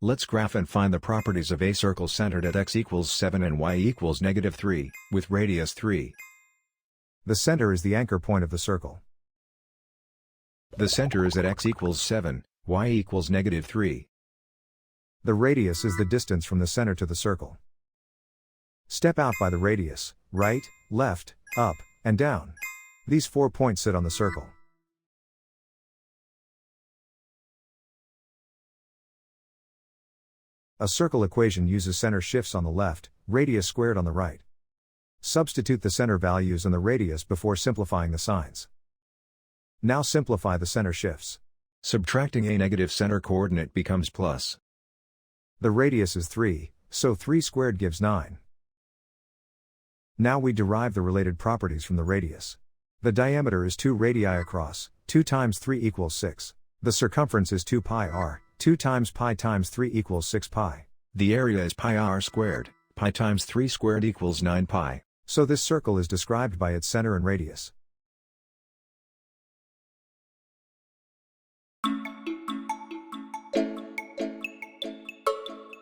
Let's graph and find the properties of a circle centered at x equals 7 and y equals -3, with radius 3. The center is the anchor point of the circle. The center is at x equals 7, y equals -3. The radius is the distance from the center to the circle. Step out by the radius, right, left, up, and down. These 4 points sit on the circle. A circle equation uses center shifts on the left, radius squared on the right. Substitute the center values and the radius before simplifying the signs. Now simplify the center shifts. Subtracting a negative center coordinate becomes plus. The radius is 3, so 3 squared gives 9. Now we derive the related properties from the radius. The diameter is 2 radii across, 2 times 3 equals 6. The circumference is 2 pi r, 2 times pi times 3 equals 6 pi. The area is pi r squared, pi times 3 squared equals 9 pi. So this circle is described by its center and radius.